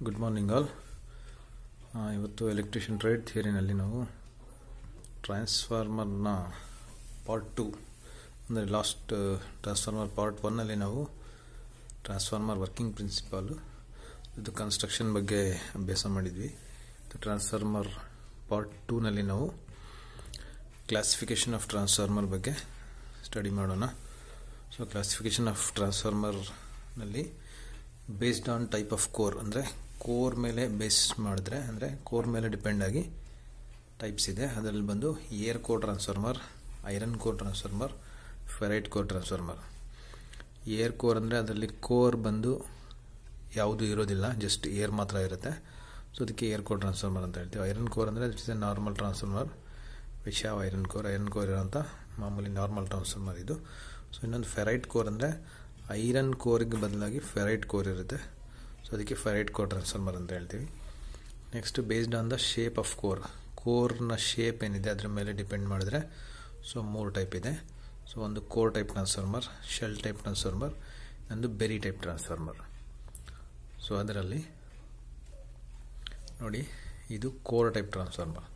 Good morning all. ಇವತ್ತು electrician trade ಥಿಯರಿನಲ್ಲಿ ನಾವು ಟ್ರಾನ್ಸ್ಫಾರ್ಮರ್ನ ಪಾರ್ಟ್ 2 ಅಂದರೆ ಲಾಸ್ಟ್ ಟ್ರಾನ್ಸ್ಫಾರ್ಮರ್ ಪಾರ್ಟ್ 1ನಲ್ಲಿ ನಾವು ಟ್ರಾನ್ಸ್ಫಾರ್ಮರ್ ವರ್ಕಿಂಗ್ ಪ್ರಿನ್ಸಿಪಾಲು ಇದು ಕನ್ಸ್ಟ್ರಕ್ಷನ್ ಬಗ್ಗೆ ಅಭ್ಯಾಸ ಮಾಡಿದ್ವಿ. ಟ್ರಾನ್ಸ್ಫಾರ್ಮರ್ ಪಾರ್ಟ್ 2ನಲ್ಲಿ ನಾವು ಕ್ಲಾಸಿಫಿಕೇಷನ್ ಆಫ್ ಟ್ರಾನ್ಸ್ಫಾರ್ಮರ್ ಬಗ್ಗೆ ಸ್ಟಡಿ ಮಾಡೋಣ. ಸೊ ಕ್ಲಾಸಿಫಿಕೇಷನ್ ಆಫ್ ಟ್ರಾನ್ಸ್ಫಾರ್ಮರ್ನಲ್ಲಿ based on type of core ಅಂದರೆ ಕೋರ್ ಮೇಲೆ ಬೇಸ್ ಮಾಡಿದ್ರೆ ಅಂದರೆ ಕೋರ್ ಮೇಲೆ ಡಿಪೆಂಡ್ ಆಗಿ ಟೈಪ್ಸ್ ಇದೆ. ಅದರಲ್ಲಿ ಬಂದು air core transformer, iron core transformer, ferrite core transformer. Air core ಅಂದರೆ ಅದರಲ್ಲಿ ಕೋರ್ ಬಂದು ಯಾವುದೂ ಇರೋದಿಲ್ಲ, ಜಸ್ಟ್ ಏರ್ ಮಾತ್ರ ಇರುತ್ತೆ. ಸೊ ಅದಕ್ಕೆ ಏರ್ ಕೋರ್ ಟ್ರಾನ್ಸ್ಫಾರ್ಮರ್ ಅಂತ ಹೇಳ್ತೀವಿ. ಐರನ್ ಕೋರ್ ಅಂದರೆ it's a normal transformer which have iron core ಇರೋಂಥ ಮಾಮೂಲಿ ನಾರ್ಮಲ್ ಟ್ರಾನ್ಸ್ಫಾರ್ಮರ್ ಇದು. ಸೊ ಇನ್ನೊಂದು ಫೆರೈಟ್ ಕೋರ್ ಅಂದರೆ ಐರನ್ ಕೋರಿಗೆ ಬದಲಾಗಿ ಫೆರೈಟ್ ಕೋರ್ ಇರುತ್ತೆ. ಸೊ ಅದಕ್ಕೆ ಫೆರೈಟ್ ಕೋರ್ ಟ್ರಾನ್ಸ್ಫಾರ್ಮರ್ ಅಂತ ಹೇಳ್ತೀವಿ. Next based on the shape of ಕೋರ್ನ ಶೇಪ್ ಏನಿದೆ ಅದರ ಮೇಲೆ ಡಿಪೆಂಡ್ ಮಾಡಿದ್ರೆ ಸೊ 3 ಟೈಪ್ ಇದೆ. ಸೊ ಒಂದು core type transformer, shell type transformer, ಒಂದು ಬೆರಿ ಟೈಪ್ ಟ್ರಾನ್ಸ್ಫಾರ್ಮರ್. ಸೊ ಅದರಲ್ಲಿ ನೋಡಿ ಇದು core type transformer.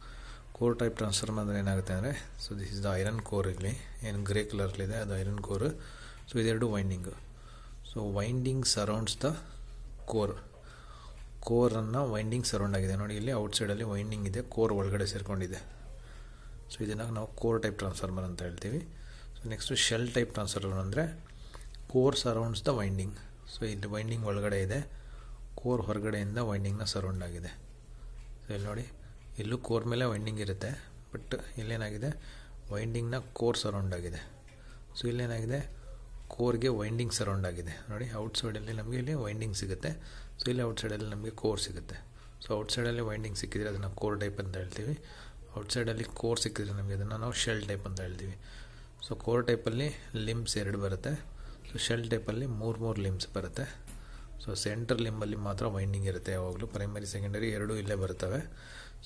Core type transformer ಅಂದರೆ ಏನಾಗುತ್ತೆ ಅಂದರೆ so this is the iron core. ಇಲ್ಲಿ ಏನು ಗ್ರೇ ಕಲರ್ಲಿದೆ ಅದು ಐರನ್ ಕೋರ್. ಸೊ ಇದೆರಡು winding. So winding surrounds the ಕೋರನ್ನು ವೈಂಡಿಂಗ್ ಸರೌಂಡ್ ಆಗಿದೆ. ನೋಡಿ ಇಲ್ಲಿ ಔಟ್ಸೈಡಲ್ಲಿ ವೈಂಡಿಂಗ್ ಇದೆ, ಕೋರ್ ಒಳಗಡೆ ಸೇರಿಕೊಂಡಿದೆ. ಸೊ ಇದನ್ನು ನಾವು ಕೋರ್ ಟೈಪ್ ಟ್ರಾನ್ಸ್ಫಾರ್ಮರ್ ಅಂತ ಹೇಳ್ತೀವಿ. So next shell type transformer ಅಂದರೆ core surrounds the winding. So ಇಲ್ಲಿ ವೈಂಡಿಂಗ್ ಒಳಗಡೆ ಇದೆ, ಕೋರ್ ಹೊರಗಡೆಯಿಂದ ವೈಂಡಿಂಗ್ನ ಸರೌಂಡ್ ಆಗಿದೆ. ಸೊ ಇಲ್ಲಿ ನೋಡಿ ಇಲ್ಲೂ ಕೋರ್ ಮೇಲೆ ವೈಂಡಿಂಗ್ ಇರುತ್ತೆ, ಬಟ್ ಇಲ್ಲೇನಾಗಿದೆ ವೈಂಡಿಂಗ್ನ ಕೋರ್ ಸರೌಂಡ್ ಆಗಿದೆ. ಸೊ ಇಲ್ಲೇನಾಗಿದೆ ಕೋರ್ಗೆ ವೈಂಡಿಂಗ್ ಸರೌಂಡ್ ಆಗಿದೆ. ನೋಡಿ ಔಟ್ಸೈಡಲ್ಲಿ ನಮಗೆ ಇಲ್ಲಿ ವೈಂಡಿಂಗ್ ಸಿಗುತ್ತೆ, ಸೊ ಇಲ್ಲಿ ಔಟ್ಸೈಡಲ್ಲಿ ನಮಗೆ ಕೋರ್ ಸಿಗುತ್ತೆ. ಸೊ ಔಟ್ಸೈಡಲ್ಲಿ ವೈಂಡಿಂಗ್ ಸಿಕ್ಕಿದ್ರೆ ಅದನ್ನು ಕೋರ್ ಟೈಪ್ ಅಂತ ಹೇಳ್ತೀವಿ. ಔಟ್ಸೈಡಲ್ಲಿ ಕೋರ್ ಸಿಕ್ಕಿದ್ರೆ ನಮಗೆ ಅದನ್ನು ನಾವು ಶೆಲ್ ಟೈಪ್ ಅಂತ ಹೇಳ್ತೀವಿ. ಸೊ ಕೋರ್ ಟೈಪಲ್ಲಿ ಲಿಂಬ್ಸ್ 2 ಬರುತ್ತೆ. ಸೊ ಶೆಲ್ ಟೈಪಲ್ಲಿ 3 ಲಿಂಬ್ಸ್ ಬರುತ್ತೆ. ಸೊ ಸೆಂಟರ್ ಲಿಂಬಲ್ಲಿ ಮಾತ್ರ ವೈಂಡಿಂಗ್ ಇರುತ್ತೆ ಯಾವಾಗಲೂ. ಪ್ರೈಮರಿ ಸೆಕೆಂಡರಿ ಎರಡೂ ಇಲ್ಲೇ ಬರ್ತವೆ.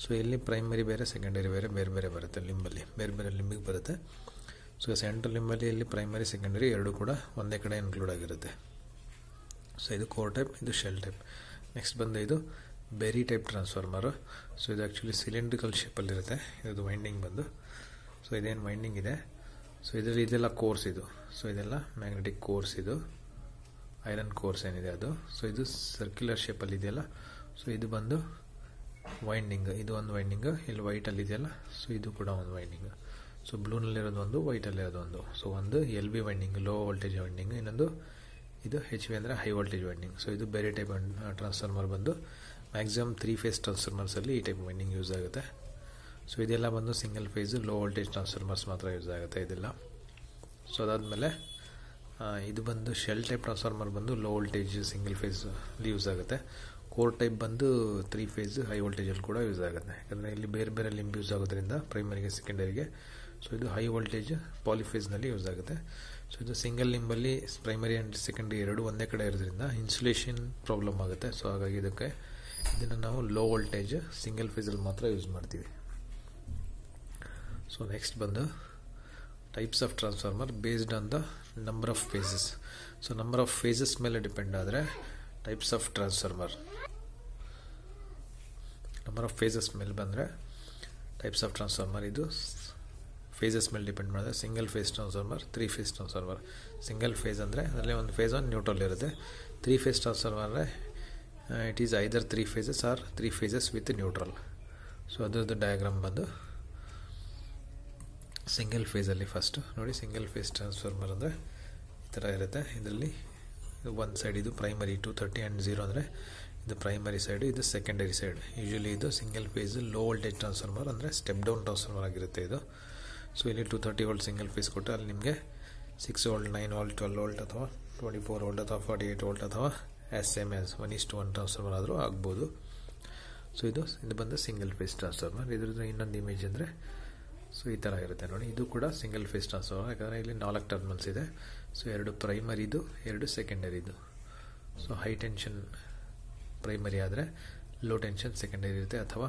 ಸೊ ಇಲ್ಲಿ ಪ್ರೈಮರಿ ಬೇರೆ ಸೆಕೆಂಡರಿ ಬೇರೆ ಬೇರೆ ಬರುತ್ತೆ, ಲಿಂಬಲ್ಲಿ ಬೇರೆ ಲಿಂಬಿಗೆ ಬರುತ್ತೆ. ಸೊ ಸೆಂಟ್ರಲ್ ಲಿಂಬಲ್ಲಿ ಇಲ್ಲಿ ಪ್ರೈಮರಿ ಸೆಕೆಂಡರಿ ಎರಡೂ ಕೂಡ ಒಂದೇ ಕಡೆ ಇನ್ಕ್ಲೂಡ್ ಆಗಿರುತ್ತೆ. ಸೊ ಇದು ಕೋರ್ ಟೈಪ್, ಇದು ಶೆಲ್ ಟೈಪ್. ನೆಕ್ಸ್ಟ್ ಬಂದು ಇದು ಬೆರಿ ಟೈಪ್ ಟ್ರಾನ್ಸ್ಫಾರ್ಮರು. ಸೊ ಇದು ಆ್ಯಕ್ಚುಲಿ ಸಿಲಿಂಡ್ರಿಕಲ್ ಶೇಪಲ್ಲಿರುತ್ತೆ. ಇದು ವೈಂಡಿಂಗ್ ಬಂದು ಸೊ ಇದೇನು ವೈಂಡಿಂಗ್ ಇದೆ, ಸೊ ಇದರಲ್ಲಿ ಇದೆಲ್ಲ ಕೋರ್ಸ್ ಇದು. ಸೊ ಇದೆಲ್ಲ ಮ್ಯಾಗ್ನೆಟಿಕ್ ಕೋರ್ಸ್, ಇದು ಐರನ್ ಕೋರ್ಸ್ ಏನಿದೆ ಅದು. ಸೊ ಇದು ಸರ್ಕ್ಯುಲರ್ ಶೇಪಲ್ಲಿ ಇದೆಯಲ್ಲ, ಸೊ ಇದು ಬಂದು ವೈಂಡಿಂಗ್. ಇದು ಒಂದು ವೈಂಡಿಂಗ್, ಇಲ್ಲಿ ವೈಟಲ್ಲಿ ಇದೆಯಲ್ಲ, ಸೊ ಇದು ಕೂಡ ಒಂದು ವೈಂಡಿಂಗ್. ಸೊ ಬ್ಲೂನಲ್ಲಿರೋದು ಒಂದು, ವೈಟಲ್ಲಿರೋದು ಒಂದು. ಸೊ ಒಂದು LV winding, low voltage winding. ಇನ್ನೊಂದು ಇದು HV ಅಂದರೆ ಹೈ ವೋಲ್ಟೇಜ್ ವೈಂಡಿಂಗ್. ಸೊ ಇದು ಬೇರೆ ಟೈಪ್ ಟ್ರಾನ್ಸ್ಫಾರ್ಮರ್ ಬಂದು ಮ್ಯಾಕ್ಸಿಮಮ್ 3 ಫೇಸ್ ಟ್ರಾನ್ಸ್ಫಾರ್ಮರ್ಸಲ್ಲಿ ಈ ಟೈಪ್ ವೈಂಡಿಂಗ್ ಯೂಸ್ ಆಗುತ್ತೆ. ಸೊ ಇದೆಲ್ಲ ಬಂದು single phase low voltage transformers ಮಾತ್ರ ಯೂಸ್ ಆಗುತ್ತೆ ಇದೆಲ್ಲ. ಸೊ ಅದಾದಮೇಲೆ ಇದು ಬಂದು ಶೆಲ್ ಟೈಪ್ ಟ್ರಾನ್ಸ್ಫಾರ್ಮರ್ ಬಂದು ಲೋ ವೋಲ್ಟೇಜ್ ಸಿಂಗಲ್ ಫೇಸ್ ಅಲ್ಲಿ ಯೂಸ್ ಆಗುತ್ತೆ. ಕೋರ್ ಟೈಪ್ ಬಂದು 3 ಫೇಸ್ ಹೈ ವೋಲ್ಟೇಜಲ್ಲಿ ಕೂಡ ಯೂಸ್ ಆಗುತ್ತೆ. ಯಾಕಂದರೆ ಇಲ್ಲಿ ಬೇರೆ ಲಿಂಬ್ ಯೂಸ್ ಆಗೋದ್ರಿಂದ ಪ್ರೈಮರಿಗೆ ಸೆಕೆಂಡರಿಗೆ. ಸೊ ಇದು ಹೈ ವೋಲ್ಟೇಜ್ ಪಾಲಿಫೇಸ್ನಲ್ಲಿ ಯೂಸ್ ಆಗುತ್ತೆ. ಸೊ ಇದು ಸಿಂಗಲ್ ಲಿಂಬಲ್ಲಿ ಪ್ರೈಮರಿ ಆ್ಯಂಡ್ ಸೆಕೆಂಡರಿ ಎರಡು ಒಂದೇ ಕಡೆ ಇರೋದ್ರಿಂದ ಇನ್ಸುಲೇಷನ್ ಪ್ರಾಬ್ಲಮ್ ಆಗುತ್ತೆ. ಸೊ ಹಾಗಾಗಿ ಇದನ್ನು ನಾವು ಲೋ ವೋಲ್ಟೇಜ್ ಸಿಂಗಲ್ ಫೇಸಲ್ಲಿ ಮಾತ್ರ ಯೂಸ್ ಮಾಡ್ತೀವಿ. ಸೊ ನೆಕ್ಸ್ಟ್ ಬಂದು types of transformer based on the number of phases. So number of phases ಮೇಲೆ ಡಿಪೆಂಡ್ ಆದರೆ types of transformer. Number of phases ಮೇಲೆ ಬಂದರೆ ಟೈಪ್ಸ್ ಆಫ್ ಟ್ರಾನ್ಸ್ಫಾರ್ಮರ್ ಇದು ಫೇಸಸ್ ಮೇಲೆ ಡಿಪೆಂಡ್ ಮಾಡಿದ್ರೆ single phase transformer, 3 phase transformer. Single phase ಅಂದರೆ ಅದರಲ್ಲಿ ಒಂದು ಫೇಸ್ ಒಂದು ನ್ಯೂಟ್ರಲ್ ಇರುತ್ತೆ. 3 ಫೇಸ್ ಟ್ರಾನ್ಸ್ಫಾರ್ಮರ್ ಅಂದರೆ it is either 3 phases or 3 phases with neutral. So ಅದರದ್ದು ಡಯಾಗ್ರಾಮ್ ಬಂದು ಸಿಂಗಲ್ ಫೇಸಲ್ಲಿ ಫಸ್ಟು ನೋಡಿ, ಸಿಂಗಲ್ ಫೇಸ್ ಟ್ರಾನ್ಸ್ಫಾರ್ಮರ್ ಅಂದರೆ ಈ ಥರ ಇರುತ್ತೆ. ಇದರಲ್ಲಿ ಒಂದು ಸೈಡ್ ಇದು ಪ್ರೈಮರಿ 230 ಆ್ಯಂಡ್ 0 ಅಂದರೆ ಇದು ಪ್ರೈಮರಿ ಸೈಡು, ಇದು ಸೆಕೆಂಡರಿ ಸೈಡ್. ಯೂಶಲಿ ಇದು single face low voltage transformer ಅಂದರೆ ಸ್ಟೆಪ್ ಡೌನ್ ಟ್ರಾನ್ಸ್ಫಾರ್ಮರ್ ಆಗಿರುತ್ತೆ ಇದು. ಸೊ ಇಲ್ಲಿ 230 ವೋಲ್ಟ್ ಸಿಂಗಲ್ ಫೇಸ್ ಕೊಟ್ಟು ಅಲ್ಲಿ ನಿಮಗೆ 6 ವೋಲ್ಟ್, 9 ವೋಲ್ಟ್, 12 ವೋಲ್ಟ್ ಅಥವಾ 24 ವೋಲ್ಟ್ ಅಥವಾ 48 ವೋಲ್ಟ್ ಅಥವಾ SMS 1:1 ಟ್ರಾನ್ಸ್ಫಾರ್ಮರ್ ಆದರೂ ಆಗ್ಬೋದು. ಸೊ ಇದು ಬಂದು ಸಿಂಗಲ್ ಫೇಸ್ ಟ್ರಾನ್ಸ್ಫಾರ್ಮರ್. ಇದ್ರದ್ದು ಇನ್ನೊಂದು ಇಮೇಜ್ ಅಂದರೆ ಸೊ ಈ ಥರ ಇರುತ್ತೆ ನೋಡಿ. ಇದು ಕೂಡ ಸಿಂಗಲ್ ಫೇಸ್ ಟ್ರಾನ್ಸ್ಫಾರ್ಮರ್, ಯಾಕಂದರೆ ಇಲ್ಲಿ 4 ಟರ್ಮಿನಲ್ಸ್ ಇದೆ. ಸೊ 2 ಪ್ರೈಮರಿದು, 2 ಸೆಕೆಂಡರಿದು. ಸೊ ಹೈ ಟೆನ್ಷನ್ ಪ್ರೈಮರಿ ಆದರೆ ಲೋ ಟೆನ್ಷನ್ ಸೆಕೆಂಡರಿ ಇರುತ್ತೆ, ಅಥವಾ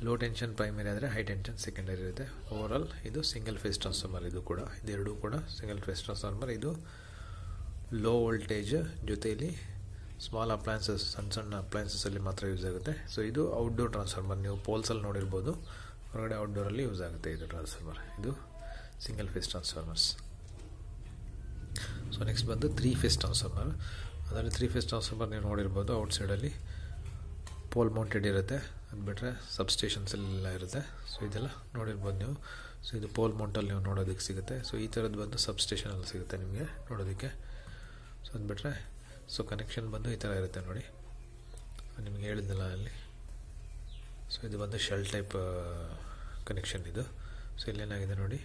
ಲೋ ಟೆನ್ಷನ್ ಪ್ರೈಮರಿ ಆದರೆ ಹೈ ಟೆನ್ಷನ್ ಸೆಕೆಂಡರಿ ಇರುತ್ತೆ. ಓವರಾಲ್ ಇದು ಸಿಂಗಲ್ ಫೇಸ್ ಟ್ರಾನ್ಸ್ಫಾರ್ಮರ್. ಇದು ಕೂಡ ಇದೆರಡೂ ಕೂಡ ಸಿಂಗಲ್ ಫೇಸ್ ಟ್ರಾನ್ಸ್ಫಾರ್ಮರ್. ಇದು ಲೋ ವೋಲ್ಟೇಜ್ ಜೊತೆಯಲ್ಲಿ ಸ್ಮಾಲ್ ಅಪ್ಲಯನ್ಸಸ್, ಸಣ್ಣ ಸಣ್ಣ ಅಪ್ಲಯನ್ಸಸಲ್ಲಿ ಮಾತ್ರ ಯೂಸ್ ಆಗುತ್ತೆ. ಸೊ ಇದು ಔಟ್ಡೋರ್ ಟ್ರಾನ್ಸ್ಫಾರ್ಮರ್. ನೀವು ಪೋಲ್ಸಲ್ಲಿ ನೋಡಿರ್ಬೋದು, ಹೊರಗಡೆ ಔಟ್ಡೋರಲ್ಲಿ ಯೂಸ್ ಆಗುತ್ತೆ ಇದು ಟ್ರಾನ್ಸ್ಫಾರ್ಮರ್. ಇದು single face transformers. So next ಬಂದು 3 ಫೇಸ್ ಟ್ರಾನ್ಸ್ಫಾರ್ಮರ್. ಅದರಲ್ಲಿ 3 ಫೇಸ್ ಟ್ರಾನ್ಸ್ಫಾರ್ಮರ್ ನೀವು ನೋಡಿರ್ಬೋದು, ಔಟ್ಸೈಡಲ್ಲಿ ಪೋಲ್ ಮೌಂಟೆಡ್ ಇರುತ್ತೆ. ಅದು ಬಿಟ್ಟರೆ ಸಬ್ಸ್ಟೇಷನ್ಸಲ್ಲೆಲ್ಲ ಇರುತ್ತೆ. ಸೊ ಇದೆಲ್ಲ ನೋಡಿರ್ಬೋದು ನೀವು. ಸೊ ಇದು ಪೋಲ್ ಮೌಂಟಲ್ಲಿ ನೀವು ನೋಡೋದಕ್ಕೆ ಸಿಗುತ್ತೆ. ಸೊ ಈ ಥರದ್ದು ಬಂದು ಸಬ್ಸ್ಟೇಷನಲ್ಲಿ ಸಿಗುತ್ತೆ ನಿಮಗೆ ನೋಡೋದಕ್ಕೆ. ಸೊ ಅದು ಬಿಟ್ಟರೆ ಸೊ ಕನೆಕ್ಷನ್ ಬಂದು ಈ ಥರ ಇರುತ್ತೆ ನೋಡಿ, ನಿಮಗೆ ಹೇಳಿದ್ನಲ್ಲ ಅಲ್ಲಿ. ಸೊ ಇದು ಬಂದು ಶೆಲ್ ಟೈಪ್ ಕನೆಕ್ಷನ್ ಇದು. ಸೊ ಇಲ್ಲೇನಾಗಿದೆ ನೋಡಿ,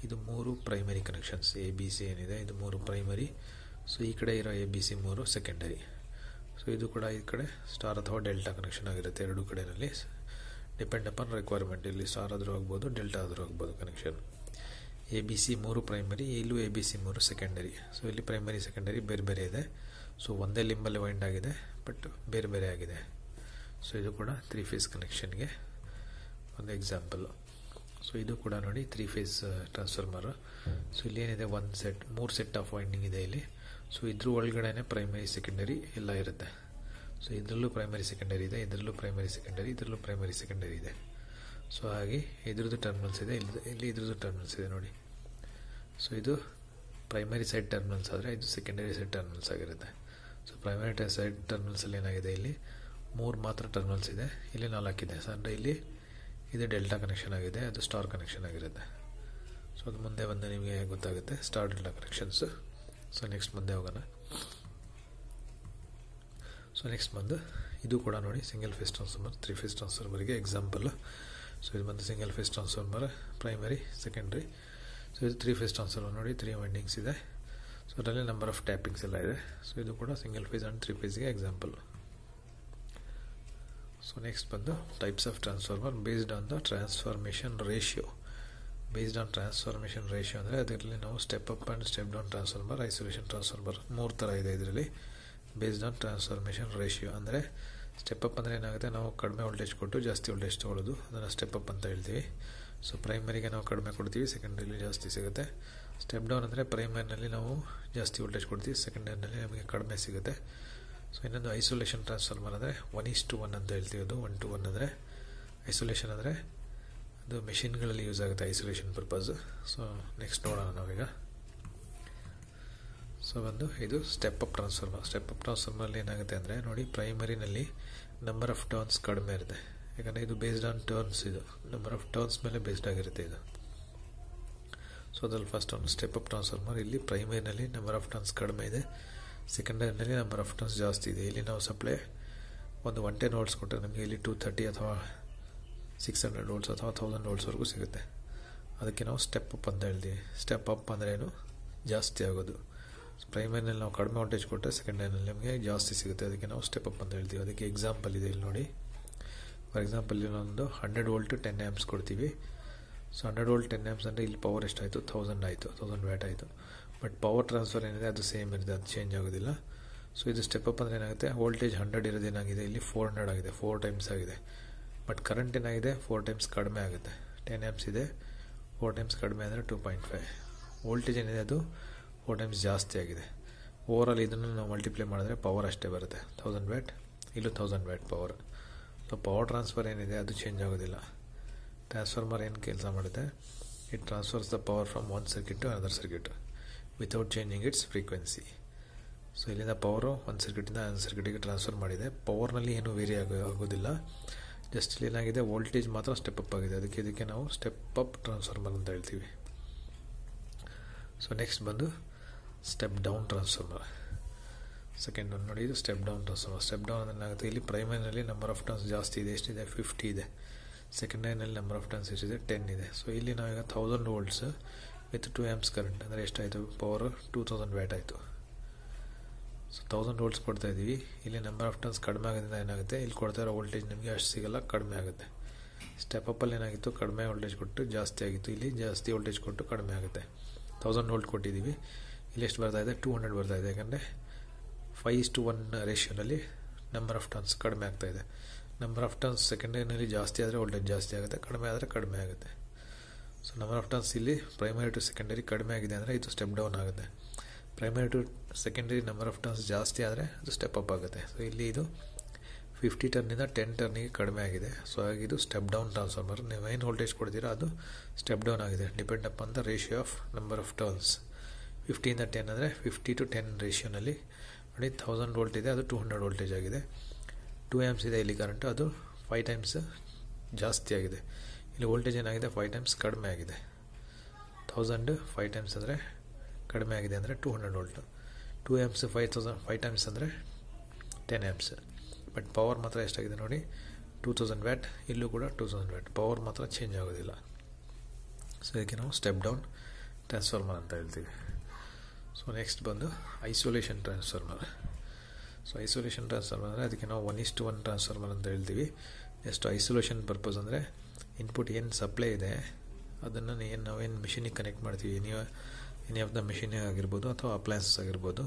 ಇದು 3 ಪ್ರೈಮರಿ ಕನೆಕ್ಷನ್ಸ್, ABC ಏನಿದೆ ಇದು 3 ಪ್ರೈಮರಿ. ಸೊ ಈ ಕಡೆ ಇರೋ ABC 3 ಸೆಕೆಂಡರಿ. ಸೊ ಇದು ಕೂಡ ಈ ಕಡೆ ಸ್ಟಾರ್ ಅಥವಾ ಡೆಲ್ಟಾ ಕನೆಕ್ಷನ್ ಆಗಿರುತ್ತೆ ಎರಡೂ ಕಡೆಯಲ್ಲಿ, ಡಿಪೆಂಡ್ ಅಪಾನ್ ರಿಕ್ವೈರ್ಮೆಂಟ್. ಇಲ್ಲಿ ಸ್ಟಾರ್ ಆದರೂ ಆಗ್ಬೋದು, ಡೆಲ್ಟಾ ಆದರೂ ಆಗ್ಬೋದು ಕನೆಕ್ಷನ್. ABC 3 ಪ್ರೈಮರಿ, ಇಲ್ಲೂ ABC 3 ಸೆಕೆಂಡರಿ. ಸೊ ಇಲ್ಲಿ ಪ್ರೈಮರಿ ಸೆಕೆಂಡರಿ ಬೇರೆ ಬೇರೆ ಇದೆ. ಸೊ ಒಂದೇ ಲಿಂಬಲ್ಲಿ ವೈಂಡ್ ಆಗಿದೆ, ಬಟ್ ಬೇರೆ ಬೇರೆ ಆಗಿದೆ. ಸೊ ಇದು ಕೂಡ 3 ಫೇಸ್ ಕನೆಕ್ಷನ್ಗೆ ಒಂದು ಎಕ್ಸಾಂಪಲ್ಲು. ಸೊ ಇದು ಕೂಡ ನೋಡಿ 3 ಫೇಸ್ ಟ್ರಾನ್ಸ್ಫಾರ್ಮರು. ಸೊ ಇಲ್ಲಿ ಏನಿದೆ 3 ಸೆಟ್ ಆಫ್ ವೈಂಡಿಂಗ್ ಇದೆ ಇಲ್ಲಿ. ಸೊ ಇದ್ರ ಒಳಗಡೆ ಪ್ರೈಮರಿ ಸೆಕೆಂಡರಿ ಎಲ್ಲ ಇರುತ್ತೆ. ಸೊ ಇದರಲ್ಲೂ ಪ್ರೈಮರಿ ಸೆಕೆಂಡರಿ ಇದೆ, ಇದರಲ್ಲೂ ಪ್ರೈಮರಿ ಸೆಕೆಂಡರಿ, ಇದರಲ್ಲೂ ಪ್ರೈಮರಿ ಸೆಕೆಂಡರಿ ಇದೆ. ಸೊ ಹಾಗೆ ಇದ್ರದ್ದು ಟರ್ಮಿನಲ್ಸ್ ಇದೆ, ಇಲ್ಲಿ ಇದ್ರದ್ದು ಟರ್ಮಿನಲ್ಸ್ ಇದೆ ನೋಡಿ. ಸೊ ಇದು ಪ್ರೈಮರಿ ಸೈಡ್ ಟರ್ಮಿನಲ್ಸ್ ಆದರೆ ಇದು ಸೆಕೆಂಡರಿ ಸೈಡ್ ಟರ್ಮಿನಲ್ಸ್ ಆಗಿರುತ್ತೆ. ಸೊ ಪ್ರೈಮರಿ ಸೈಡ್ ಟರ್ಮಿನಲ್ಸಲ್ಲಿ ಏನಾಗಿದೆ, ಇಲ್ಲಿ 3 ಮಾತ್ರ ಟರ್ಮಿನಲ್ಸ್ ಇದೆ, ಇಲ್ಲಿ 4 ಇದೆ. ಸೊ ಅಂದರೆ ಇಲ್ಲಿ ಇದು ಡೆಲ್ಟಾ ಕನೆಕ್ಷನ್ ಆಗಿದೆ, ಅದು ಸ್ಟಾರ್ ಕನೆಕ್ಷನ್ ಆಗಿರುತ್ತೆ. ಸೊ ಅದು ಮುಂದೆ ಬಂದು ನಿಮಗೆ ಗೊತ್ತಾಗುತ್ತೆ star delta connections. So next ಮುಂದೆ ಹೋಗೋಣ. ಸೊ ನೆಕ್ಸ್ಟ್ ಬಂದು ಇದು ಕೂಡ ನೋಡಿ ಸಿಂಗಲ್ ಫೇಸ್ ಟ್ರಾನ್ಸ್ಫಾರ್ಮರ್, 3 ಫೇಸ್ ಟ್ರಾನ್ಸ್ಫಾರ್ಮರ್ಗೆ ಎಕ್ಸಾಂಪಲ್. ಸೊ ಇದು ಬಂದು single phase transformer, primary secondary. So ಇದು 3 ಫೇಸ್ ಟ್ರಾನ್ಸ್ಫಾರ್ಮರ್ ನೋಡಿ, 3 ವೈಂಡಿಂಗ್ಸ್ ಇದೆ. ಸೊ ಅದರಲ್ಲಿ ನಂಬರ್ ಆಫ್ ಟ್ಯಾಪಿಂಗ್ಸ್ ಎಲ್ಲ ಇದೆ. ಸೊ ಇದು ಕೂಡ ಸಿಂಗಲ್ ಫೇಸ್ ಆ್ಯಂಡ್ 3 ಫೇಸ್ಗೆ ಎಕ್ಸಾಂಪಲ್. ಸೊ ನೆಕ್ಸ್ಟ್ ಬಂದು types of transformer based on the transformation ratio. Based on transformation ratio ಅಂದರೆ ಅದರಲ್ಲಿ ನಾವು step up and step down transformer, isolation transformer 3 ಥರ ಇದೆ ಇದರಲ್ಲಿ. ಬೇಸ್ಡ್ ಆನ್ ಟ್ರಾನ್ಸ್ಫಾರ್ಮೇಷನ್ ರೇಷಿಯೋ ಅಂದರೆ ಸ್ಟೆಪ್ ಅಪ್ ಅಂದರೆ ಏನಾಗುತ್ತೆ, ನಾವು ಕಡಿಮೆ ವೋಲ್ಟೇಜ್ ಕೊಟ್ಟು ಜಾಸ್ತಿ ವೋಲ್ಟೇಜ್ ತೊಗೊಳ್ಳೋದು, ಅದನ್ನು ಸ್ಟೆಪ್ ಅಪ್ ಅಂತ ಹೇಳ್ತೀವಿ. ಸೊ ಪ್ರೈಮರಿಗೆ ನಾವು ಕಡಿಮೆ ಕೊಡ್ತೀವಿ, ಸೆಕೆಂಡರಿಲಿ ಜಾಸ್ತಿ ಸಿಗುತ್ತೆ. ಸ್ಟೆಪ್ ಡೌನ್ ಅಂದರೆ ಪ್ರೈಮರಿನಲ್ಲಿ ನಾವು ಜಾಸ್ತಿ ವೋಲ್ಟೇಜ್ ಕೊಡ್ತೀವಿ, ಸೆಕೆಂಡರಿನಲ್ಲಿ ನಮಗೆ ಕಡಿಮೆ ಸಿಗುತ್ತೆ. ಸೊ ಇನ್ನೊಂದು ಐಸೋಲೇಷನ್ ಟ್ರಾನ್ಸ್ಫಾರ್ಮರ್ ಅಂದರೆ 1:1 ಅಂತ ಹೇಳ್ತೀವಿ. ಅದು 1:1 ಅಂದರೆ ಐಸೋಲೇಷನ್ ಅಂದರೆ ಅದು ಮೆಷಿನ್ಗಳಲ್ಲಿ ಯೂಸ್ ಆಗುತ್ತೆ ಐಸೋಲೇಷನ್ ಪರ್ಪಸ್. ಸೊ ನೆಕ್ಸ್ಟ್ ನೋಡೋಣ ನಾವೀಗ. ಸೊ ಬಂದು ಇದು step up transformer. Step up ಟ್ರಾನ್ಸ್ಫಾರ್ಮರ್ಲಿ ಏನಾಗುತ್ತೆ ಅಂದರೆ ನೋಡಿ, ಪ್ರೈಮರಿನಲ್ಲಿ ನಂಬರ್ ಆಫ್ ಟರ್ನ್ಸ್ ಕಡಿಮೆ ಇರುತ್ತೆ, ಯಾಕಂದರೆ ಇದು ಬೇಸ್ಡ್ ಆನ್ ಟರ್ನ್ಸ್, ಇದು ನಂಬರ್ ಆಫ್ ಟರ್ನ್ಸ್ ಮೇಲೆ ಬೇಸ್ಡ್ ಆಗಿರುತ್ತೆ ಇದು. ಸೊ ಅದ್ರಲ್ಲಿ ಫಸ್ಟ್ ಒಂದು ಸ್ಟೆಪ್ ಅಪ್ ಟ್ರಾನ್ಸ್ಫಾರ್ಮರ್, ಇಲ್ಲಿ ಪ್ರೈಮರಿನಲ್ಲಿ ನಂಬರ್ ಆಫ್ ಟರ್ನ್ಸ್ ಕಡಿಮೆ ಇದೆ, ಸೆಕೆಂಡರಿನಲ್ಲಿ ನಂಬರ್ ಆಫ್ ಟರ್ನ್ಸ್ ಜಾಸ್ತಿ ಇದೆ. ಇಲ್ಲಿ ನಾವು ಸಪ್ಲೈ ಒಂದು 110 ವೋಲ್ಟ್ಸ್ ಕೊಟ್ಟರೆ ನಮಗೆ ಇಲ್ಲಿ 230 ಅಥವಾ 600 ವೋಲ್ಟ್ಸ್ ಅಥವಾ 1000 ವೋಲ್ಟ್ಸ್ವರೆಗೂ ಸಿಗುತ್ತೆ. ಅದಕ್ಕೆ ನಾವು ಸ್ಟೆಪ್ ಅಪ್ ಅಂತ ಹೇಳ್ತೀವಿ. ಸ್ಟೆಪ್ ಅಪ್ ಅಂದರೆ ಏನು, ಜಾಸ್ತಿ ಆಗೋದು. ಪ್ರೈಮರಿನಲ್ಲಿ ನಾವು ಕಡಿಮೆ ವೋಲ್ಟೇಜ್ ಕೊಟ್ಟರೆ ಸೆಕೆಂಡರಿನಲ್ಲಿ ನಮಗೆ ಜಾಸ್ತಿ ಸಿಗುತ್ತೆ, ಅದಕ್ಕೆ ನಾವು ಸ್ಟೆಪ್ ಅಪ್ ಅಂತ ಹೇಳ್ತೀವಿ. ಅದಕ್ಕೆ ಎಕ್ಸಾಂಪಲ್ ಇದೆ ಇಲ್ಲಿ ನೋಡಿ. ಫಾರ್ ಎಕ್ಸಾಂಪಲ್ ಇಲ್ಲಿ ಒಂದು 100 ವೋಲ್ಟ್ 10 ಆ್ಯಂಪ್ಸ್ ಕೊಡ್ತೀವಿ. ಸೊ 100 ವೋಲ್ಟ್ 10 ಆ್ಯಂಪ್ಸ್ ಅಂದರೆ ಇಲ್ಲಿ ಪವರ್ ಎಷ್ಟಾಯಿತು, 1000 ಆಯಿತು, 1000 ವ್ಯಾಟ್ ಆಯಿತು. ಬಟ್ ಪವರ್ ಟ್ರಾನ್ಸ್ಫರ್ ಏನಿದೆ ಅದು ಸೇಮ್ ಇರುತ್ತೆ, ಅದು ಚೇಂಜ್ ಆಗೋದಿಲ್ಲ. ಸೊ ಇದು ಸ್ಟೆಪ್ ಅಪ್ ಅಂದರೆ ಏನಾಗುತ್ತೆ, ವೋಲ್ಟೇಜ್ 100 ಇರೋದೇನಾಗಿದೆ ಇಲ್ಲಿ 400 ಆಗಿದೆ, 4 ಟೈಮ್ಸ್ ಆಗಿದೆ. ಬಟ್ ಕರೆಂಟ್ ಏನಾಗಿದೆ 4 ಟೈಮ್ಸ್ ಕಡಿಮೆ ಆಗುತ್ತೆ. 10 ಆ್ಯಂಪ್ಸ್ ಇದೆ, 4 ಟೈಮ್ಸ್ ಕಡಿಮೆ ಅಂದರೆ 2.5. ವೋಲ್ಟೇಜ್ ಏನಿದೆ ಅದು 4 ಟೈಮ್ಸ್ ಜಾಸ್ತಿ ಆಗಿದೆ. ಓವರಾಲ್ ಇದನ್ನು ನಾವು ಮಲ್ಟಿಪ್ಲೈ ಮಾಡಿದ್ರೆ ಪವರ್ ಅಷ್ಟೇ ಬರುತ್ತೆ, 1000 ವ್ಯಾಟ್, ಇಲ್ಲೂ 1000 watt power. So power transfer ಏನಿದೆ ಅದು ಚೇಂಜ್ ಆಗೋದಿಲ್ಲ. ಟ್ರಾನ್ಸ್ಫಾರ್ಮರ್ ಏನು ಕೆಲಸ ಮಾಡುತ್ತೆ, it transfers the power from one circuit to another circuit without changing its frequency. So ಇಲ್ಲಿಂದ ಪವರು ಒಂದು ಸರ್ಕ್ಯೂಟಿಂದ ಅನದರ್ ಸರ್ಕ್ಯೂಟಿಗೆ ಟ್ರಾನ್ಸ್ಫರ್ ಮಾಡಿದೆ. ಪವರ್ನಲ್ಲಿ ಏನೂ ವೇರಿ ಆಗೋದಿಲ್ಲ, ಜಸ್ಟ್ ಇಲ್ಲಿ ಏನಾಗಿದೆ ವೋಲ್ಟೇಜ್ ಮಾತ್ರ ಸ್ಟೆಪ್ ಅಪ್ ಆಗಿದೆ, ಇದಕ್ಕೆ ನಾವು ಸ್ಟೆಪ್ ಅಪ್ ಟ್ರಾನ್ಸ್ಫಾರ್ಮರ್ ಅಂತ ಹೇಳ್ತೀವಿ. ಸೊ ನೆಕ್ಸ್ಟ್ ಬಂದು ಸ್ಟೆಪ್ ಡೌನ್ ಟ್ರಾನ್ಸ್ಫಾರ್ಮರ್. ಸೆಕೆಂಡ್ ಒಂದು ನೋಡಿ, ಇದು step down transformer. Step down ಅಂದರೆ ಏನಾಗುತ್ತೆ, ಇಲ್ಲಿ ಪ್ರೈಮರಿನಲ್ಲಿ ನಂಬರ್ ಆಫ್ ಟರ್ನ್ಸ್ ಜಾಸ್ತಿ ಇದೆ, ಎಷ್ಟಿದೆ 50 ಇದೆ. ಸೆಕೆಂಡರಿನಲ್ಲಿ ನಂಬರ್ ಆಫ್ ಟರ್ನ್ಸ್ ಎಷ್ಟಿದೆ 10 ಇದೆ. ಸೊ ಇಲ್ಲಿ ನಾವೀಗ 1000 ವೋಲ್ಟ್ಸ್ ವಿತ್ 2 ಆ್ಯಂಪ್ಸ್ ಕರೆಂಟ್ ಅಂದರೆ ಎಷ್ಟಾಯಿತು, ಪವರ್ 2000 ವ್ಯಾಟ್ ಆಯಿತು. ಸೊ 1000 ವೋಲ್ಟ್ಸ್ ಕೊಡ್ತಾ ಇದ್ದೀವಿ. ಇಲ್ಲಿ ನಂಬರ್ ಆಫ್ ಟರ್ನ್ಸ್ ಕಡಿಮೆ ಆಗೋದ್ರಿಂದ ಏನಾಗುತ್ತೆ, ಇಲ್ಲಿ ಕೊಡ್ತಾ ಇರೋ ವೋಲ್ಟೇಜ್ ನಿಮಗೆ ಅಷ್ಟು ಸಿಗೋಲ್ಲ, ಕಡಿಮೆ ಆಗುತ್ತೆ. ಸ್ಟೆಪ್ ಅಪ್ಪಲ್ಲಿ ಏನಾಗಿತ್ತು, ಕಡಿಮೆ ವೋಲ್ಟೇಜ್ ಕೊಟ್ಟು ಜಾಸ್ತಿ ಆಗಿತ್ತು, ಇಲ್ಲಿ ಜಾಸ್ತಿ ವೋಲ್ಟೇಜ್ ಕೊಟ್ಟು ಕಡಿಮೆ ಆಗುತ್ತೆ. 1000 ವೋಲ್ಟ್ ಕೊಟ್ಟಿದ್ದೀವಿ, ಇಲ್ಲಿ ಎಷ್ಟು ಬರ್ತಾ ಇದೆ 200 ಬರ್ತಾ ಇದೆ, ಯಾಕಂದರೆ 5:1 ರೇಷಿಯೋನಲ್ಲಿ ನಂಬರ್ ಆಫ್ ಟರ್ನ್ಸ್ ಕಡಿಮೆ ಆಗ್ತಾ ಇದೆ. ನಂಬರ್ ಆಫ್ ಟರ್ನ್ಸ್ ಸೆಕೆಂಡರಿನಲ್ಲಿ ಜಾಸ್ತಿ ಆದರೆ ವೋಲ್ಟೇಜ್ ಜಾಸ್ತಿ ಆಗುತ್ತೆ, ಕಡಿಮೆ ಆದರೆ ಕಡಿಮೆ ಆಗುತ್ತೆ. ಸೊ ನಂಬರ್ ಆಫ್ ಟರ್ನ್ಸ್ ಇಲ್ಲಿ ಪ್ರೈಮರಿ ಟು ಸೆಕೆಂಡರಿ ಕಡಿಮೆ ಆಗಿದೆ ಅಂದರೆ ಇದು ಸ್ಟೆಪ್ ಡೌನ್ ಆಗುತ್ತೆ. Primary to secondary number of turns ಜಾಸ್ತಿ ಆದರೆ ಅದು ಸ್ಟೆಪ್ ಅಪ್ ಆಗುತ್ತೆ. ಸೊ ಇಲ್ಲಿ ಇದು 50 ಟರ್ನಿಂದ 10 ಟರ್ನಿಗೆ ಕಡಿಮೆ ಆಗಿದೆ. ಸೊ ಹಾಗೆ ಇದು ಸ್ಟೆಪ್ ಡೌನ್ ಟ್ರಾನ್ಸ್ಫಾರ್ಮರ್. ನೀವೇನು ವೋಲ್ಟೇಜ್ ಕೊಡ್ತೀರಾ ಅದು ಸ್ಟೆಪ್ ಡೌನ್ ಆಗಿದೆ, depend upon the ratio of number of turns. 50ಇಂದ 10 ಅಂದರೆ 50:10 ರೇಷಿಯೋನಲ್ಲಿ ನೋಡಿ 1000 ವೋಲ್ಟ್ ಇದೆ, ಅದು 200 ವೋಲ್ಟೇಜ್ ಆಗಿದೆ. 2 amps ಇದೆ ಇಲ್ಲಿ ಕರೆಂಟು, ಅದು 5 ಟೈಮ್ಸ್ ಜಾಸ್ತಿ ಆಗಿದೆ. ಇಲ್ಲಿ ವೋಲ್ಟೇಜ್ ಏನಾಗಿದೆ 5 ಟೈಮ್ಸ್ ಕಡಿಮೆ ಆಗಿದೆ. 1000 5 ಟೈಮ್ಸ್ ಅಂದರೆ ಕಡಿಮೆ ಆಗಿದೆ ಅಂದರೆ 200 ವೋಲ್ಟು. 2 amps 5 ಟೈಮ್ಸ್ ಅಂದರೆ 10 amps. ಬಟ್ ಪವರ್ ಮಾತ್ರ ಎಷ್ಟಾಗಿದೆ ನೋಡಿ 2000 ವ್ಯಾಟ್. ಇಲ್ಲೂ ಕೂಡ 2000 ವ್ಯಾಟ್. ಪವರ್ ಮಾತ್ರ ಚೇಂಜ್ ಆಗೋದಿಲ್ಲ. ಸೊ ಇದಕ್ಕೆ ನಾವು ಸ್ಟೆಪ್ ಡೌನ್ ಟ್ರಾನ್ಸ್ಫಾರ್ಮರ್ ಅಂತ ಹೇಳ್ತೀವಿ. ಸೊ ನೆಕ್ಸ್ಟ್ ಬಂದು isolation transformer. So isolation transformer ಅಂದರೆ ಅದಕ್ಕೆ ನಾವು 1:1 ಟ್ರಾನ್ಸ್ಫಾರ್ಮರ್ ಅಂತ ಹೇಳ್ತೀವಿ. ನೆಕ್ಸ್ಟ್ ಐಸೋಲೇಷನ್ ಪರ್ಪಸ್ ಅಂದರೆ ಇನ್ಪುಟ್ ಏನು ಸಪ್ಲೈ ಇದೆ ಅದನ್ನು ನಾವೇನು ಮಿಷಿನಿಗೆ ಕನೆಕ್ಟ್ ಮಾಡ್ತೀವಿ, ಎನಿ ಆಫ್ ದ ಮಿಷಿನ್ ಆಗಿರ್ಬೋದು ಅಥವಾ ಅಪ್ಲಯನ್ಸಸ್ ಆಗಿರ್ಬೋದು,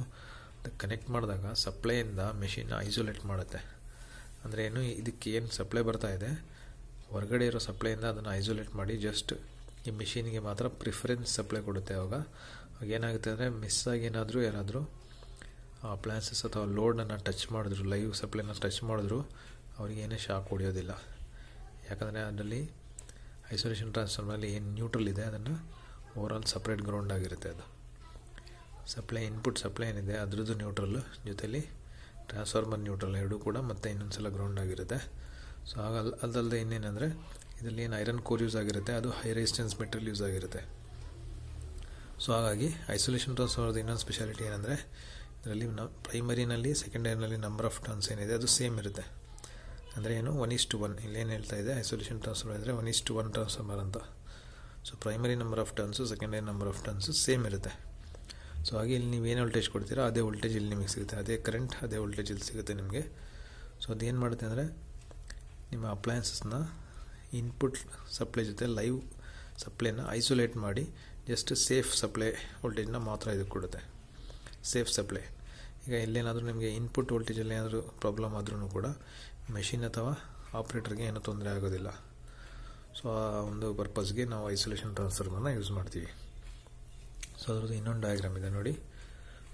ಅದಕ್ಕೆ ಕನೆಕ್ಟ್ ಮಾಡಿದಾಗ ಸಪ್ಲೈಯಿಂದ ಮಿಷಿನ್ನ ಐಸೋಲೇಟ್ ಮಾಡುತ್ತೆ. ಅಂದರೆ ಏನು, ಇದಕ್ಕೆ ಏನು ಸಪ್ಲೈ ಬರ್ತಾ ಇದೆ ಹೊರಗಡೆ ಇರೋ ಸಪ್ಲೈಯಿಂದ ಅದನ್ನು ಐಸೋಲೇಟ್ ಮಾಡಿ ಜಸ್ಟ್ ಈ ಮಿಷಿನ್ಗೆ ಮಾತ್ರ ಪ್ರಿಫರೆನ್ಸ್ ಸಪ್ಲೈ ಕೊಡುತ್ತೆ. ಅವಾಗ ಏನಾಗುತ್ತೆ ಅಂದರೆ ಮಿಸ್ ಆಗಿ ಯಾರಾದರೂ ಅಪ್ಲಯನ್ಸಸ್ ಅಥವಾ ಲೋಡನ್ನು ಟಚ್ ಮಾಡಿದ್ರು, ಲೈವ್ ಸಪ್ಲೈನ ಟಚ್ ಮಾಡಿದ್ರು ಅವ್ರಿಗೆ ಏನೇ ಶಾಕ್ ಹೊಡೆಯೋದಿಲ್ಲ. ಯಾಕಂದರೆ ಅದರಲ್ಲಿ ಐಸೋಲೇಷನ್ ಟ್ರಾನ್ಸ್ಫಾರ್ಮರಲ್ಲಿ ಏನು ನ್ಯೂಟ್ರಲ್ ಇದೆ ಅದನ್ನು ಓವರಾಲ್ ಸಪ್ರೇಟ್ ಗ್ರೌಂಡ್ ಆಗಿರುತ್ತೆ. ಅದು ಸಪ್ಲೈ ಇನ್ಪುಟ್ ಸಪ್ಲೈ ಏನಿದೆ ಅದ್ರದ್ದು ನ್ಯೂಟ್ರಲ್ಲು ಜೊತೆಲಿ ಟ್ರಾನ್ಸ್ಫಾರ್ಮರ್ ನ್ಯೂಟ್ರಲ್ ಎರಡೂ ಕೂಡ ಮತ್ತೆ ಇನ್ನೊಂದು ಸಲ ಗ್ರೌಂಡ್ ಆಗಿರುತ್ತೆ. ಸೊ ಆಗ ಅದಲ್ಲದೆ ಇನ್ನೇನೆಂದರೆ ಇದರಲ್ಲಿ ಏನು ಐರನ್ ಕೋರ್ ಯೂಸ್ ಆಗಿರುತ್ತೆ ಅದು ಹೈ ರೆಸಿಸ್ಟೆನ್ಸ್ ಮೆಟೀರಿಯಲ್ ಯೂಸ್ ಆಗಿರುತ್ತೆ. ಸೊ ಹಾಗಾಗಿ ಐಸೋಲೇಷನ್ ಟ್ರಾನ್ಸ್ಫಾರ್ಮರ್ದು ಇನ್ನೊಂದು ಸ್ಪೆಷಾಲಿಟಿ ಏನಂದರೆ ಇದರಲ್ಲಿ ಪ್ರೈಮರಿನಲ್ಲಿ ಸೆಕೆಂಡರಿನಲ್ಲಿ ನಂಬರ್ ಆಫ್ ಟರ್ನ್ಸ್ ಏನಿದೆ ಅದು ಸೇಮ್ ಇರುತ್ತೆ. ಅಂದರೆ ಏನು 1:1. ಇಲ್ಲೇನು ಹೇಳ್ತಾ ಇದೆ ಐಸೋಲೇಷನ್ ಟ್ರಾನ್ಸ್ಫಾರ್ಮರ್ ಅಂದರೆ 1:1 ಟ್ರಾನ್ಸ್ಫಾರ್ಮರ್ ಅಂತ. So primary number of turns secondary number of turns same ಇರುತ್ತೆ. ಸೊ ಹಾಗೆ ಇಲ್ಲಿ ನೀವು ಏನು ವೋಲ್ಟೇಜ್ ಕೊಡ್ತೀರೋ ಅದೇ ವೋಲ್ಟೇಜ್ ಇಲ್ಲಿ ನಿಮಗೆ ಸಿಗುತ್ತೆ, ಅದೇ ಕರೆಂಟ್ ಅದೇ ವೋಲ್ಟೇಜ್ ಇಲ್ಲಿ ಸಿಗುತ್ತೆ ನಿಮಗೆ. ಸೊ ಅದೇನು ಮಾಡುತ್ತೆ ಅಂದರೆ ನಿಮ್ಮ ಅಪ್ಲಯನ್ಸಸ್ನ ಇನ್ಪುಟ್ ಸಪ್ಲೈ ಜೊತೆ ಲೈವ್ ಸಪ್ಲೈನ ಐಸೋಲೇಟ್ ಮಾಡಿ ಜಸ್ಟ್ ಸೇಫ್ ಸಪ್ಲೈ ವೋಲ್ಟೇಜ್ನ ಮಾತ್ರ ಇದಕ್ಕೆ ಕೊಡುತ್ತೆ, ಸೇಫ್ ಸಪ್ಲೈ. ಈಗ ಎಲ್ಲೇನಾದರೂ ನಿಮಗೆ ಇನ್ಪುಟ್ ವೋಲ್ಟೇಜಲ್ಲಿ ಏನಾದರೂ ಪ್ರಾಬ್ಲಮ್ ಆದ್ರೂ ಕೂಡ ಮೆಷಿನ್ ಅಥವಾ ಆಪ್ರೇಟರ್ಗೆ ಏನೂ ತೊಂದರೆ ಆಗೋದಿಲ್ಲ. ಸೊ ಆ ಒಂದು ಪರ್ಪಸ್ಗೆ ನಾವು ಐಸೋಲೇಷನ್ ಟ್ರಾನ್ಸ್ಫಾರ್ಮರ್ನ ಯೂಸ್ ಮಾಡ್ತೀವಿ. ಸೊ ಅದ್ರದ್ದು ಇನ್ನೊಂದು ಡಯಾಗ್ರಾಮ್ ಇದೆ ನೋಡಿ.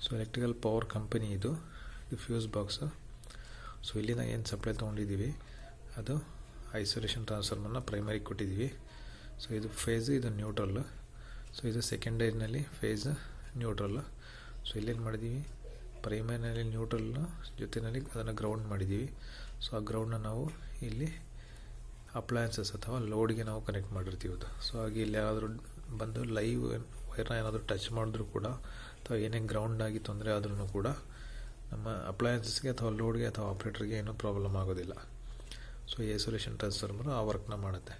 ಸೊ ಎಲೆಕ್ಟ್ರಿಕಲ್ ಪವರ್ ಕಂಪನಿ ಇದು ಫ್ಯೂಸ್ ಬಾಕ್ಸು. ಸೊ ಇಲ್ಲಿಂದ ಏನು ಸಪ್ಲೈ ತೊಗೊಂಡಿದ್ದೀವಿ ಅದು ಐಸೋಲೇಷನ್ ಟ್ರಾನ್ಸ್ಫಾರ್ಮರ್ನ ಪ್ರೈಮರಿಗೆ ಕೊಟ್ಟಿದ್ದೀವಿ. ಸೊ ಇದು ಫೇಸ್, ಇದು ನ್ಯೂಟ್ರಲ್ಲು. ಸೊ ಇದು ಸೆಕೆಂಡರಿನಲ್ಲಿ ಫೇಸ್ ನ್ಯೂಟ್ರಲ್ಲು. ಸೊ ಇಲ್ಲೇನು ಮಾಡಿದ್ದೀವಿ ಪ್ರೈಮರಿನಲ್ಲಿ ನ್ಯೂಟ್ರಲ್ನ ಜೊತೆಯಲ್ಲಿ ಅದನ್ನು ಗ್ರೌಂಡ್ ಮಾಡಿದ್ದೀವಿ. ಸೊ ಆ ಗ್ರೌಂಡನ್ನ ನಾವು ಇಲ್ಲಿ ಅಪ್ಲಯನ್ಸಸ್ ಅಥವಾ ಲೋಡ್ಗೆ ನಾವು ಕನೆಕ್ಟ್ ಮಾಡಿರ್ತೀವಿ ಅದು. ಸೊ ಹಾಗೆ ಇಲ್ಲಿ ಯಾರಾದರೂ ಬಂದು ಲೈವ್ ವೈರ್ನ ಏನಾದರೂ ಟಚ್ ಮಾಡಿದ್ರೂ ಕೂಡ ಅಥವಾ ಏನೇ ಗ್ರೌಂಡ್ ಆಗಿ ತೊಂದರೆ ಆದ್ರೂ ಕೂಡ ನಮ್ಮ ಅಪ್ಲಯನ್ಸಸ್ಗೆ ಅಥವಾ ಲೋಡ್ಗೆ ಅಥವಾ ಆಪ್ರೇಟರ್ಗೆ ಏನೂ ಪ್ರಾಬ್ಲಮ್ ಆಗೋದಿಲ್ಲ. ಸೊ ಈ ಐಸೋಲೇಷನ್ ಟ್ರಾನ್ಸ್ಫಾರ್ಮರ್ ಆ ವರ್ಕ್ನ ಮಾಡುತ್ತೆ.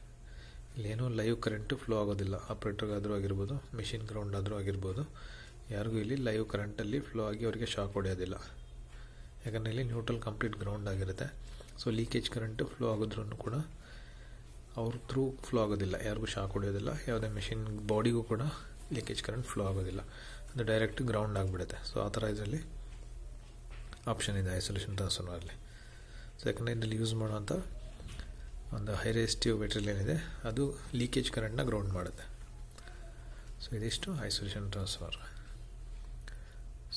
ಇಲ್ಲೇನೂ ಲೈವ್ ಕರೆಂಟು ಫ್ಲೋ ಆಗೋದಿಲ್ಲ, ಆಪ್ರೇಟರ್ಗಾದರೂ ಆಗಿರ್ಬೋದು ಮಿಷಿನ್ ಗ್ರೌಂಡ್ ಆದರೂ ಆಗಿರ್ಬೋದು, ಯಾರಿಗೂ ಇಲ್ಲಿ ಲೈವ್ ಕರೆಂಟಲ್ಲಿ ಫ್ಲೋ ಆಗಿ ಅವರಿಗೆ ಶಾಕ್ ಹೊಡೆಯೋದಿಲ್ಲ. ಯಾಕಂದರೆ ಇಲ್ಲಿ ನ್ಯೂಟ್ರಲ್ ಕಂಪ್ಲೀಟ್ ಗ್ರೌಂಡ್ ಆಗಿರುತ್ತೆ. ಸೊ ಲೀಕೇಜ್ ಕರೆಂಟು ಫ್ಲೋ ಆಗೋದ್ರೂ ಕೂಡ ಅವ್ರ ಥ್ರೂ ಫ್ಲೋ ಆಗೋದಿಲ್ಲ, ಯಾರಿಗೂ ಶಾಕ್ ಹೊಡೆಯೋದಿಲ್ಲ. ಯಾವುದೇ ಮಿಷಿನ್ ಬಾಡಿಗೂ ಕೂಡ ಲೀಕೇಜ್ ಕರೆಂಟ್ ಫ್ಲೋ ಆಗೋದಿಲ್ಲ, ಅದು ಡೈರೆಕ್ಟ್ ಗ್ರೌಂಡ್ ಆಗಿಬಿಡುತ್ತೆ. ಸೊ ಆ ಥರ ಇದರಲ್ಲಿ ಆಪ್ಷನ್ ಇದೆ ಐಸೋಲೇಷನ್ ಟ್ರಾನ್ಸ್ಫಾರ್ಮರಲ್ಲಿ. ಸೊ ಯಾಕಂದರೆ ಇದರಲ್ಲಿ ಯೂಸ್ ಮಾಡೋಂಥ ಒಂದು ಹೈ ರೆಸಿಸ್ಟಿವ್ ಮೆಟೀರಿಯಲ್ ಏನಿದೆ ಅದು ಲೀಕೇಜ್ ಕರೆಂಟ್ನ ಗ್ರೌಂಡ್ ಮಾಡುತ್ತೆ. ಸೊ ಇದಿಷ್ಟು ಐಸೋಲೇಷನ್ ಟ್ರಾನ್ಸ್ಫಾರ್ಮರ್.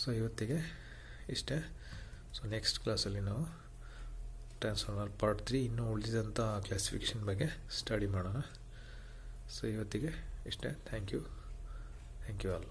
ಸೊ ಇವತ್ತಿಗೆ ಇಷ್ಟೇ. ಸೊ ನೆಕ್ಸ್ಟ್ ಕ್ಲಾಸಲ್ಲಿ ನಾವು ಟ್ರಾನ್ಸ್ಫಾರ್ಮರ್ ಪಾರ್ಟ್ 3 ಇನ್ನೂ ಉಳಿದಿದ್ದಂಥ ಕ್ಲಾಸಿಫಿಕೇಷನ್ ಬಗ್ಗೆ ಸ್ಟಡಿ ಮಾಡೋಣ. ಸೊ ಇವತ್ತಿಗೆ ಇಷ್ಟೇ. Thank you all.